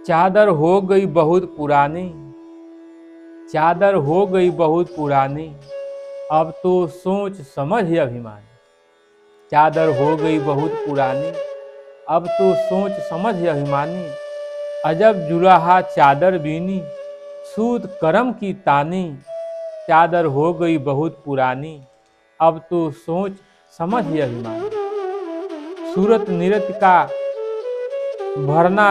चादर हो गई बहुत पुरानी, चादर हो गई बहुत पुरानी, अब तो सोच समझ अभिमानी। चादर हो गई बहुत पुरानी, अब तो सोच समझ अभिमानी। अजब जुलाहा चादर बीनी, सूद करम की तानी। चादर हो गई बहुत पुरानी, अब तो सोच समझ अभिमानी। सूरत निरत का भरना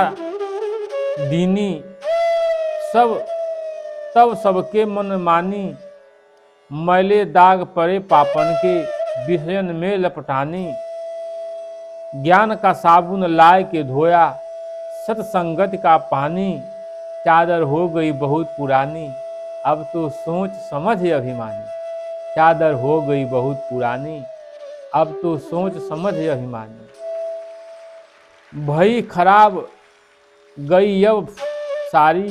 दीनी, सब तब सबके मन मानी। मैले दाग पड़े पापन के, विषयन में लपटानी। ज्ञान का साबुन लाए के धोया, सत्संगत का पानी। चादर हो गई बहुत पुरानी, अब तो सोच समझ अभिमानी। चादर हो गई बहुत पुरानी, अब तो सोच समझ अभिमानी। भई खराब गई अब सारी,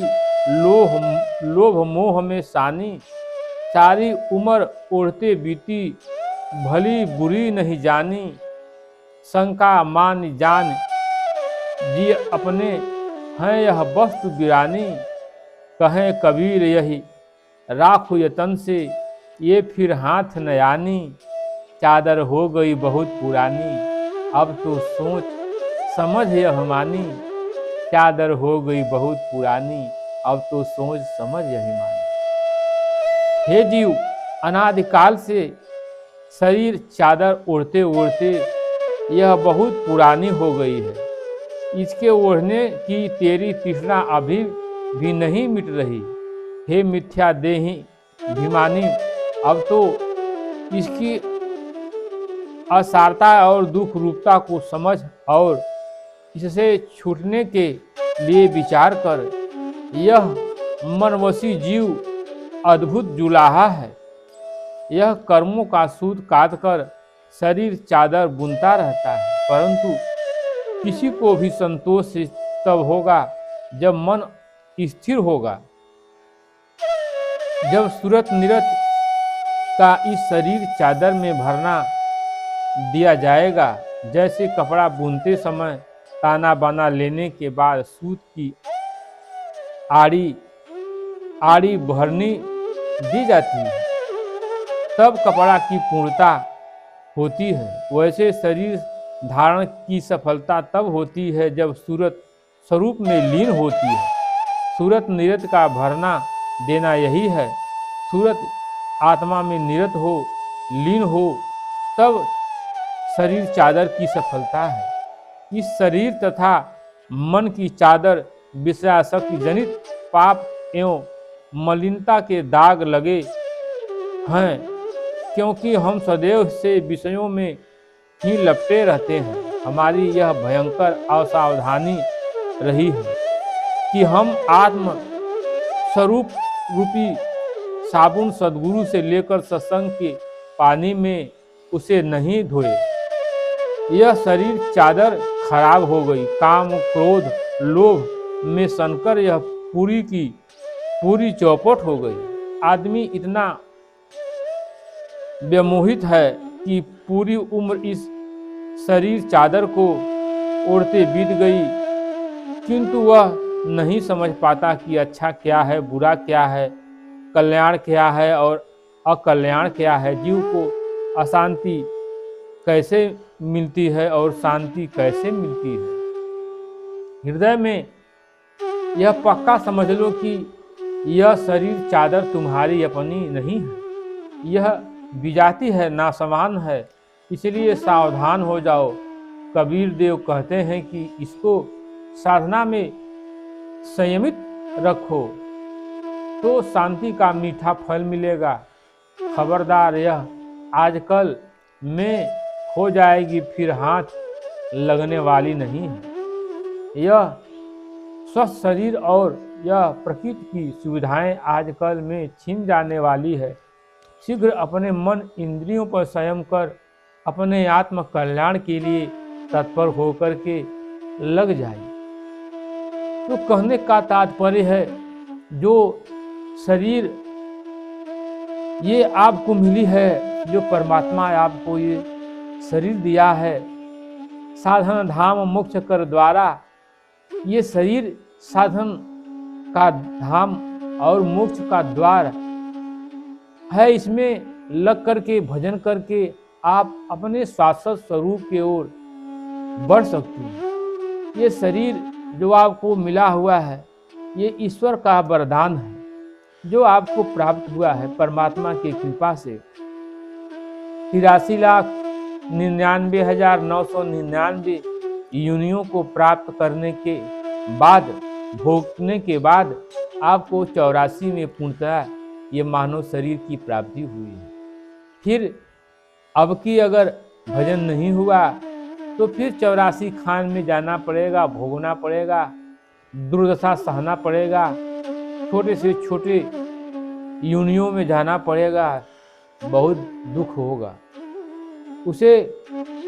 लोभ मोह में सानी। सारी उम्र ओढ़ते बीती, भली बुरी नहीं जानी। शंका मान जान जी अपने, हैं यह वस्तु गिरानी। कहें कबीर यही राखो यतन से, ये फिर हाथ न आनी। चादर हो गई बहुत पुरानी, अब तो सोच समझ अभिमानी। चादर हो गई बहुत पुरानी, अब तो सोच समझ अभिमानी। हे जीव, अनादिकाल से शरीर चादर ओढ़ते ओढ़ते यह बहुत पुरानी हो गई है। इसके ओढ़ने की तेरी तृष्णा अभी भी नहीं मिट रही। हे मिथ्या देही अभिमानी, अब तो इसकी असारता और दुख रूपता को समझ और इससे छूटने के लिए विचार कर। यह मनवशी जीव अद्भुत जुलाहा है। यह कर्मों का सूत काट कर शरीर चादर बुनता रहता है, परंतु किसी को भी संतोष तब होगा जब मन स्थिर होगा। जब सूरत निरत का इस शरीर चादर में भरना दिया जाएगा, जैसे कपड़ा बुनते समय ताना बाना लेने के बाद सूत की आड़ी भरनी दी जाती है, तब कपड़ा की पूर्णता होती है। वैसे शरीर धारण की सफलता तब होती है जब सूरत स्वरूप में लीन होती है। सूरत निरत का भरना देना यही है। सूरत आत्मा में निरत हो, लीन हो, तब शरीर चादर की सफलता है। इस शरीर तथा मन की चादर विषयासक्ति जनित पाप एवं मलिनता के दाग लगे हैं, क्योंकि हम सदैव से विषयों में ही लपटे रहते हैं। हमारी यह भयंकर असावधानी रही है कि हम आत्म स्वरूप रूपी साबुन सद्गुरु से लेकर सत्संग के पानी में उसे नहीं धोए। यह शरीर चादर खराब हो गई। काम क्रोध लोभ में सनकर यह पूरी की पूरी चौपट हो गई। आदमी इतना व्यामोहित है कि पूरी उम्र इस शरीर चादर को ओढ़ते बीत गई, किंतु वह नहीं समझ पाता कि अच्छा क्या है, बुरा क्या है, कल्याण क्या है और अकल्याण क्या है। जीव को अशांति कैसे मिलती है और शांति कैसे मिलती है। हृदय में यह पक्का समझ लो कि यह शरीर चादर तुम्हारी अपनी नहीं है। यह विजाती है, नासमान है, इसलिए सावधान हो जाओ। कबीर देव कहते हैं कि इसको साधना में संयमित रखो तो शांति का मीठा फल मिलेगा। खबरदार, यह आजकल में हो जाएगी, फिर हाथ लगने वाली नहीं है। यह स्वस्थ शरीर और यह प्रकृति की सुविधाएं आजकल में छिन जाने वाली है। शीघ्र अपने मन इंद्रियों पर संयम कर अपने आत्म कल्याण के लिए तत्पर होकर के लग जाए। तो कहने का तात्पर्य है, जो शरीर ये आपको मिली है, जो परमात्मा आपको ये शरीर दिया है, साधन धाम मोक्ष कर द्वारा ये शरीर साधन का धाम और मोक्ष का द्वार है। इसमें लग करके भजन करके आप अपने शाश्वत स्वरूप की ओर बढ़ सकते हैं। ये शरीर जो आपको मिला हुआ है, ये ईश्वर का वरदान है जो आपको प्राप्त हुआ है परमात्मा की कृपा से। 83,99,999 योनियों को प्राप्त करने के बाद, भोगने के बाद आपको 84 में पूर्णतः ये मानव शरीर की प्राप्ति हुई है। फिर अब की अगर भजन नहीं हुआ तो फिर 84 खान में जाना पड़ेगा, भोगना पड़ेगा, दुर्दशा सहना पड़ेगा, छोटे से छोटे योनियों में जाना पड़ेगा, बहुत दुख होगा। उसे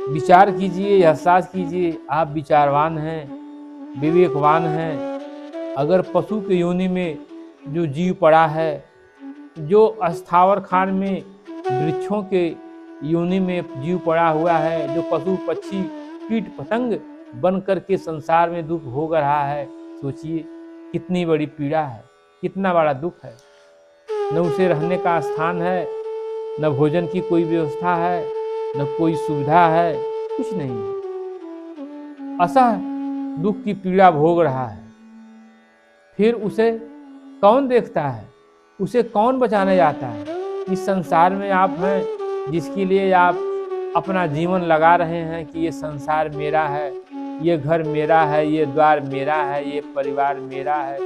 विचार कीजिए, एहसास कीजिए। आप विचारवान हैं, विवेकवान हैं। अगर पशु के योनि में जो जीव पड़ा है, जो स्थावर खान में वृक्षों के योनि में जीव पड़ा हुआ है, जो पशु पक्षी कीट पतंग बन करके संसार में दुख भोग रहा है, सोचिए कितनी बड़ी पीड़ा है, कितना बड़ा दुख है। न उसे रहने का स्थान है, न भोजन की कोई व्यवस्था है, न कोई सुविधा है, कुछ नहीं है। असह दुख की पीड़ा भोग रहा है। फिर उसे कौन देखता है, उसे कौन बचाने जाता है? इस संसार में आप हैं जिसके लिए आप अपना जीवन लगा रहे हैं कि ये संसार मेरा है, ये घर मेरा है, ये द्वार मेरा है, ये परिवार मेरा है,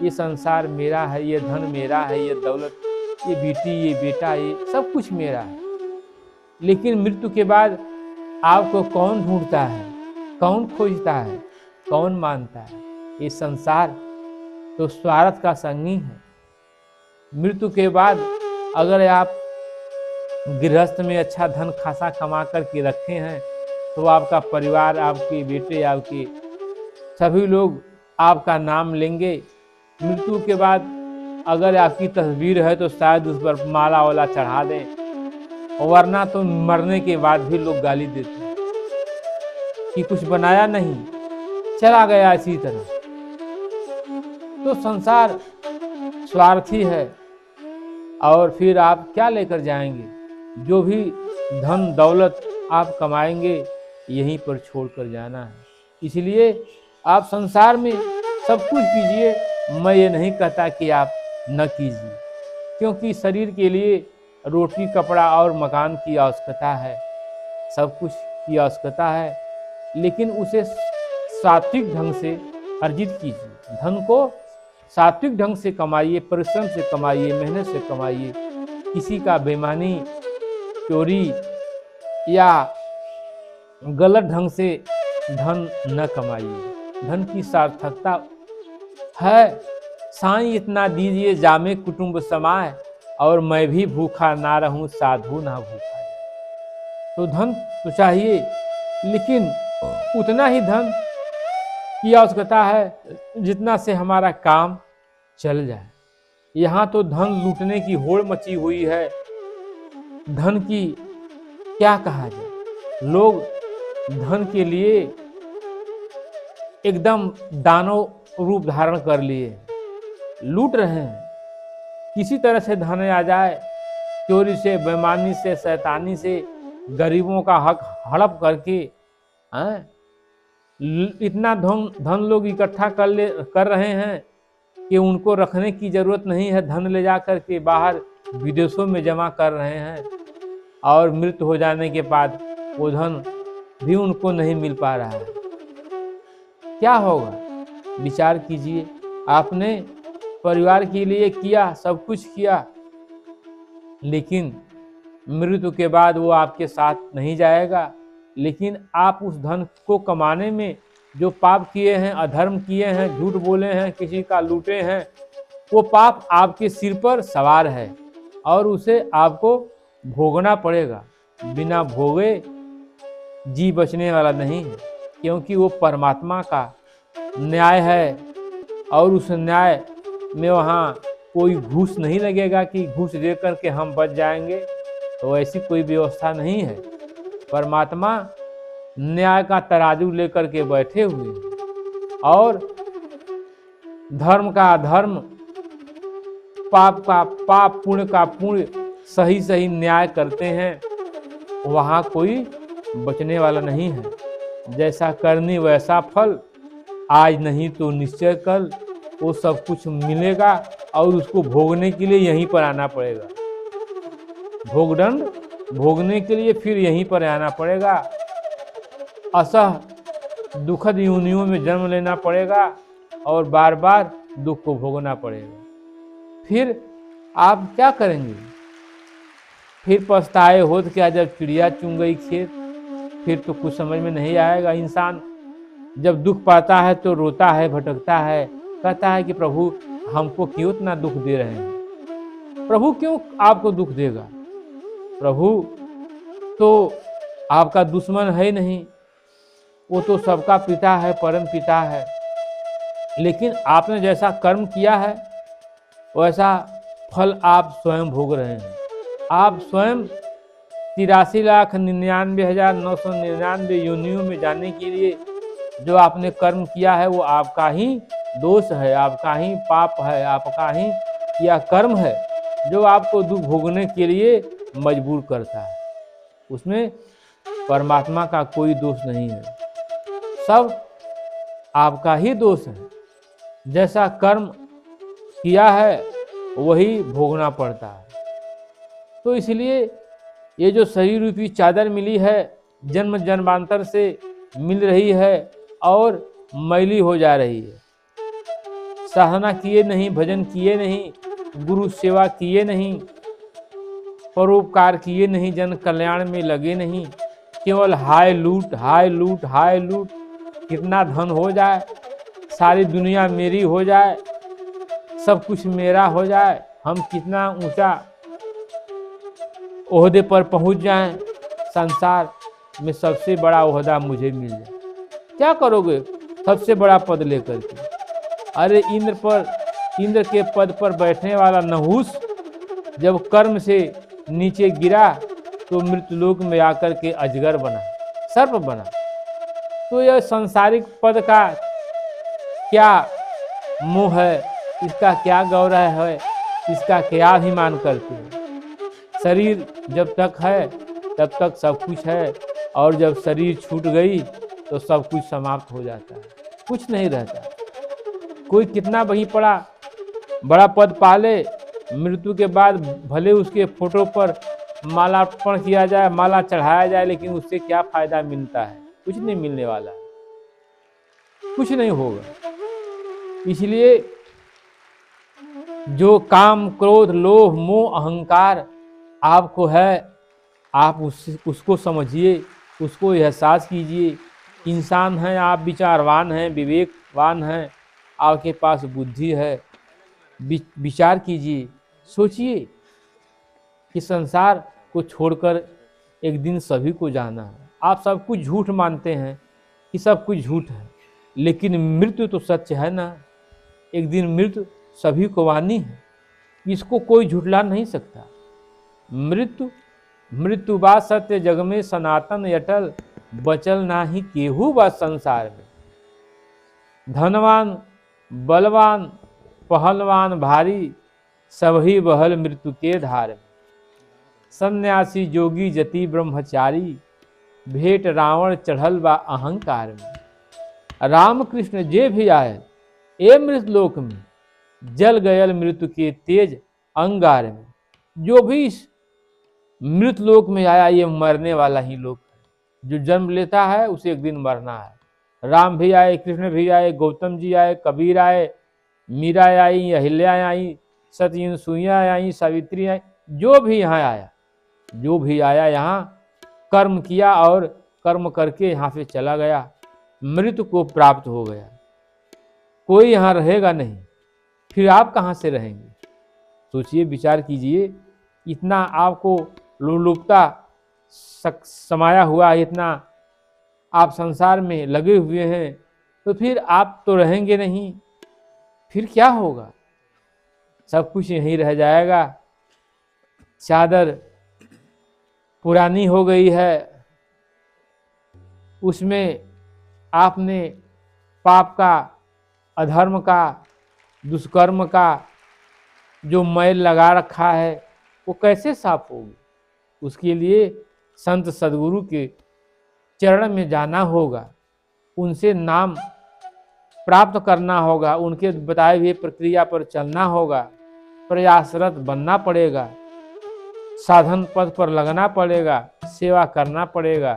ये संसार मेरा है, ये धन मेरा है, ये दौलत, ये बेटी, ये बेटा, ये सब कुछ मेरा है। लेकिन मृत्यु के बाद आपको कौन ढूंढता है, कौन खोजता है, कौन मानता है? ये संसार तो स्वार्थ का संगी है। मृत्यु के बाद अगर आप गृहस्थ में अच्छा धन खासा कमा करके रखे हैं तो आपका परिवार, आपके बेटे, आपके सभी लोग आपका नाम लेंगे। मृत्यु के बाद अगर आपकी तस्वीर है तो शायद उस पर माला वाला चढ़ा दें, वरना तो मरने के बाद भी लोग गाली देते हैं कि कुछ बनाया नहीं, चला गया इसी तरह। तो संसार स्वार्थी है। और फिर आप क्या लेकर जाएंगे? जो भी धन दौलत आप कमाएंगे यहीं पर छोड़कर जाना है। इसलिए आप संसार में सब कुछ कीजिए, मैं ये नहीं कहता कि आप न कीजिए, क्योंकि शरीर के लिए रोटी, कपड़ा और मकान की आवश्यकता है, सब कुछ की आवश्यकता है। लेकिन उसे सात्विक ढंग से अर्जित कीजिए। धन को सात्विक ढंग से कमाइए, परिश्रम से कमाइए, मेहनत से कमाइए। किसी का बेईमानी, चोरी या गलत ढंग से धन न कमाइए। धन की सार्थकता है, साईं इतना दीजिए जामे कुटुंब समाए, और मैं भी भूखा ना रहूं साधु ना भूखा। तो धन तो चाहिए, लेकिन उतना ही धन की आवश्यकता है जितना से हमारा काम चल जाए। यहाँ तो धन लूटने की होड़ मची हुई है। धन की क्या कहा जाए? लोग धन के लिए एकदम दानव रूप धारण कर लिए, लूट रहे हैं। किसी तरह से धन आ जाए, चोरी से, बेईमानी से, शैतानी से गरीबों का हक हड़प करके इतना धन लोग इकट्ठा कर रहे हैं कि उनको रखने की जरूरत नहीं है। धन ले जा कर के बाहर विदेशों में जमा कर रहे हैं, और मृत्यु हो जाने के बाद वो धन भी उनको नहीं मिल पा रहा है। क्या होगा? विचार कीजिए। आपने परिवार के लिए किया, सब कुछ किया, लेकिन मृत्यु के बाद वो आपके साथ नहीं जाएगा। लेकिन आप उस धन को कमाने में जो पाप किए हैं, अधर्म किए हैं, झूठ बोले हैं, किसी का लूटे हैं, वो पाप आपके सिर पर सवार है और उसे आपको भोगना पड़ेगा। बिना भोगे जी बचने वाला नहीं है, क्योंकि वो परमात्मा का न्याय है, और उस न्याय में वहाँ कोई घूस नहीं लगेगा कि घूस दे करके हम बच जाएंगे। तो ऐसी कोई व्यवस्था नहीं है। परमात्मा न्याय का तराजू लेकर के बैठे हुए हैं, और धर्म का अधर्म, पाप का पाप, पुण्य का पुण्य सही सही न्याय करते हैं, वहाँ कोई बचने वाला नहीं है। जैसा करनी वैसा फल, आज नहीं तो निश्चय कल वो सब कुछ मिलेगा और उसको भोगने के लिए यहीं पर आना पड़ेगा। भोगदंड भोगने के लिए फिर यहीं पर आना पड़ेगा। असह दुखद योनियों में जन्म लेना पड़ेगा और बार बार दुख को भोगना पड़ेगा। फिर आप क्या करेंगे? फिर पछताए हो तो क्या, जब चिड़िया चुन गई खेत, फिर तो कुछ समझ में नहीं आएगा। इंसान जब दुख पाता है तो रोता है, भटकता है, कहता है कि प्रभु हमको क्यों इतना दुख दे रहे हैं? प्रभु क्यों आपको दुख देगा? प्रभु तो आपका दुश्मन है नहीं, वो तो सबका पिता है, परम पिता है। लेकिन आपने जैसा कर्म किया है वैसा फल आप स्वयं भोग रहे हैं। आप स्वयं 83,99,999 योनियों में जाने के लिए जो आपने कर्म किया है वो आपका ही दोष है, आपका ही पाप है, आपका ही किया कर्म है जो आपको दुख भोगने के लिए मजबूर करता है। उसमें परमात्मा का कोई दोष नहीं है, सब आपका ही दोष है। जैसा कर्म किया है वही भोगना पड़ता है। तो इसलिए ये जो शरीर रूपी चादर मिली है, जन्म जन्मांतर से मिल रही है और मैली हो जा रही है। साधना किए नहीं, भजन किए नहीं, गुरु सेवा किए नहीं, परोपकार किए नहीं, जन कल्याण में लगे नहीं, केवल हाय लूट हाय लूट हाय लूट, कितना धन हो जाए, सारी दुनिया मेरी हो जाए, सब कुछ मेरा हो जाए, हम कितना ऊंचा ओहदे पर पहुंच जाएं, संसार में सबसे बड़ा ओहदा मुझे मिल जाए। क्या करोगे सबसे बड़ा पद लेकर के? अरे इंद्र के पद पर बैठने वाला नहुस जब कर्म से नीचे गिरा तो मृत्युलोक में आकर के अजगर बना, सर्प बना। तो यह सांसारिक पद का क्या मोह है, इसका क्या गौरव है, इसका क्या अभिमान करते हैं? शरीर जब तक है तब तक सब कुछ है, और जब शरीर छूट गई तो सब कुछ समाप्त हो जाता है, कुछ नहीं रहता। कोई कितना बड़ा पद पाले, मृत्यु के बाद भले उसके फोटो पर मालार्पण किया जाए, माला चढ़ाया जाए, लेकिन उससे क्या फायदा मिलता है? कुछ नहीं मिलने वाला, कुछ नहीं होगा। इसलिए जो काम, क्रोध, लोभ, मोह, अहंकार आपको है, आप उसको समझिए, उसको एहसास कीजिए। इंसान हैं आप, विचारवान हैं, विवेकवान हैं, आपके पास बुद्धि है। विचार कीजिए, सोचिए कि संसार को छोड़कर एक दिन सभी को जाना है। आप सब कुछ झूठ मानते हैं कि सब कुछ झूठ है, लेकिन मृत्यु तो सच है ना। एक दिन मृत्यु सभी को आनी है, इसको कोई झुठला नहीं सकता। मृत्यु बा सत्य जग में सनातन अटल, बचल नाही केहू बा संसार में। धनवान बलवान पहलवान भारी, सबही बहल मृत्यु के धार में। सन्यासी जोगी जति ब्रह्मचारी, भेंट रावण चढ़ल बा अहंकार में। रामकृष्ण जे भी आए ए मृतलोक में, जल गयल मृत्यु के तेज अंगार में। जो भी इस मृतलोक में आया ये मरने वाला ही लोक है। जो जन्म लेता है उसे एक दिन मरना है। राम भी आए, कृष्ण भी आए, गौतम जी आए, कबीर आए, मीरा आई, अहिल्या आई, सत्यनसुईया आई, सावित्री आई। जो भी आया यहाँ कर्म किया और कर्म करके यहाँ से चला गया, मृत्यु को प्राप्त हो गया। कोई यहाँ रहेगा नहीं, फिर आप कहाँ से रहेंगे? सोचिए, विचार कीजिए। इतना आपको लोलुपता समाया हुआ, इतना आप संसार में लगे हुए हैं, तो फिर आप तो रहेंगे नहीं, फिर क्या होगा? सब कुछ यहीं रह जाएगा। चादर पुरानी हो गई है, उसमें आपने पाप का, अधर्म का, दुष्कर्म का जो मैल लगा रखा है वो कैसे साफ होगी। उसके लिए संत सद्गुरु के चरण में जाना होगा, उनसे नाम प्राप्त करना होगा, उनके बताए हुए प्रक्रिया पर चलना होगा, प्रयासरत बनना पड़ेगा, साधन पथ पर लगना पड़ेगा, सेवा करना पड़ेगा,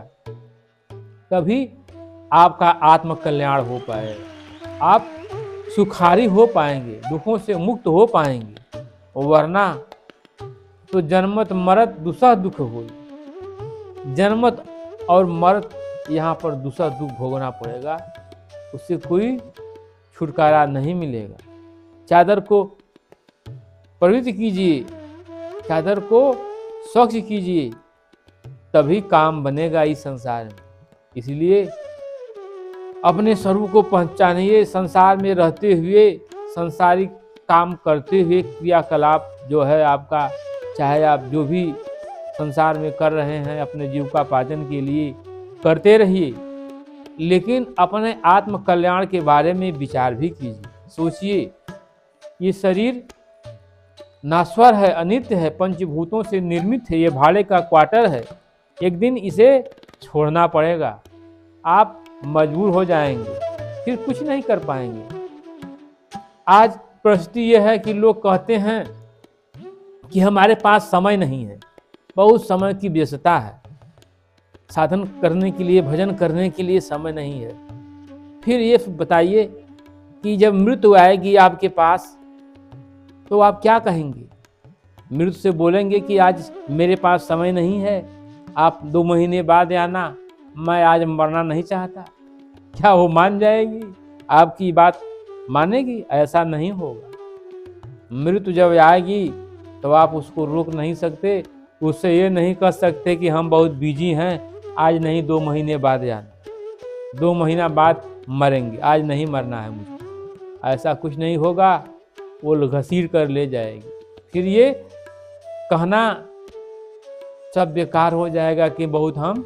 तभी आपका आत्म कल्याण हो पाएगा, आप सुखारी हो पाएंगे, दुखों से मुक्त हो पाएंगे। वरना तो जन्मत मरत दूसरा दुख हो, जन्मत और मरत यहाँ पर दूसरा दुख भोगना पड़ेगा, उससे कोई छुटकारा नहीं मिलेगा। चादर को पवित्र कीजिए, चादर को स्वच्छ कीजिए, तभी काम बनेगा इस संसार में। इसलिए अपने स्वरूप को पहचानिए। संसार में रहते हुए, संसारिक काम करते हुए क्रियाकलाप जो है आपका, चाहे आप जो भी संसार में कर रहे हैं अपने जीविकोपार्जन के लिए करते रहिए, लेकिन अपने आत्म कल्याण के बारे में विचार भी कीजिए। सोचिए, ये शरीर नाश्वर है, अनित्य है, पंचभूतों से निर्मित है, ये भाड़े का क्वार्टर है, एक दिन इसे छोड़ना पड़ेगा। आप मजबूर हो जाएंगे, फिर कुछ नहीं कर पाएंगे। आज परिस्थिति यह है कि लोग कहते हैं कि हमारे पास समय नहीं है, बहुत समय की व्यस्तता है, साधन करने के लिए, भजन करने के लिए समय नहीं है। फिर ये बताइए कि जब मृत्यु आएगी आपके पास तो आप क्या कहेंगे? मृत्यु से बोलेंगे कि आज मेरे पास समय नहीं है, आप 2 महीने बाद आना, मैं आज मरना नहीं चाहता। क्या वो मान जाएगी? आपकी बात मानेगी? ऐसा नहीं होगा। मृत्यु जब आएगी तो आप उसको रोक नहीं सकते, उससे ये नहीं कह सकते कि हम बहुत बिजी हैं, आज नहीं 2 महीने बाद आना, 2 महीना बाद मरेंगे, आज नहीं मरना है मुझे। ऐसा कुछ नहीं होगा, वो घसीट कर ले जाएगी। फिर ये कहना सब बेकार हो जाएगा कि बहुत हम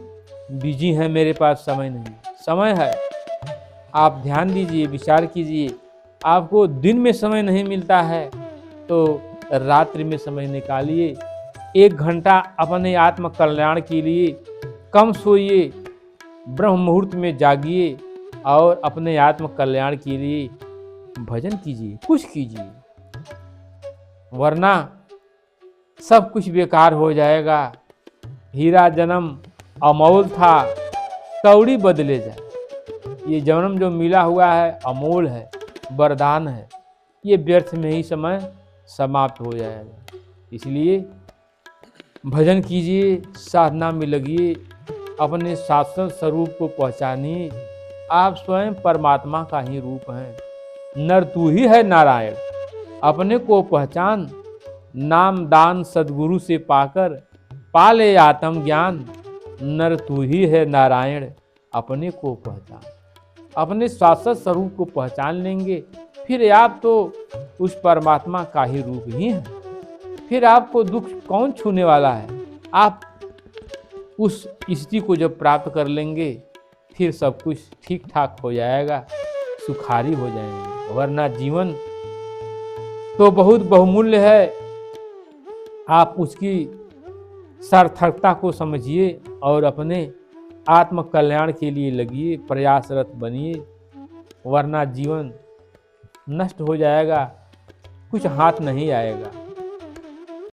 बिजी हैं, मेरे पास समय नहीं। समय है, आप ध्यान दीजिए, विचार कीजिए। आपको दिन में समय नहीं मिलता है तो रात्रि में समय निकालिए, 1 घंटा अपने आत्म कल्याण के लिए कम सोइए, ब्रह्म मुहूर्त में जागिए और अपने आत्म कल्याण के लिए भजन कीजिए, कुछ कीजिए, वरना सब कुछ बेकार हो जाएगा। हीरा जन्म अमोल था, कौड़ी बदले जाए। ये जन्म जो मिला हुआ है अमोल है, वरदान है, ये व्यर्थ में ही समय समाप्त हो जाएगा। इसलिए भजन कीजिए, साधना में लगिए, अपने शाश्वत स्वरूप को पहचानिए। आप स्वयं परमात्मा का ही रूप हैं। नर तू ही है नारायण, अपने को पहचान। नाम दान सद्गुरु से पाकर पाले आत्म ज्ञान। नर तू ही है नारायण, अपने को पहचान। अपने शाश्वत स्वरूप को पहचान लेंगे, फिर आप तो उस परमात्मा का ही रूप ही हैं। फिर आपको दुख कौन छूने वाला है? आप उस स्थिति को जब प्राप्त कर लेंगे, फिर सब कुछ ठीक ठाक हो जाएगा, सुखारी हो जाएंगे। वरना जीवन तो बहुत बहुमूल्य है, आप उसकी सार्थकता को समझिए और अपने आत्म कल्याण के लिए लगिए, प्रयासरत बनिए, वरना जीवन नष्ट हो जाएगा, कुछ हाथ नहीं आएगा।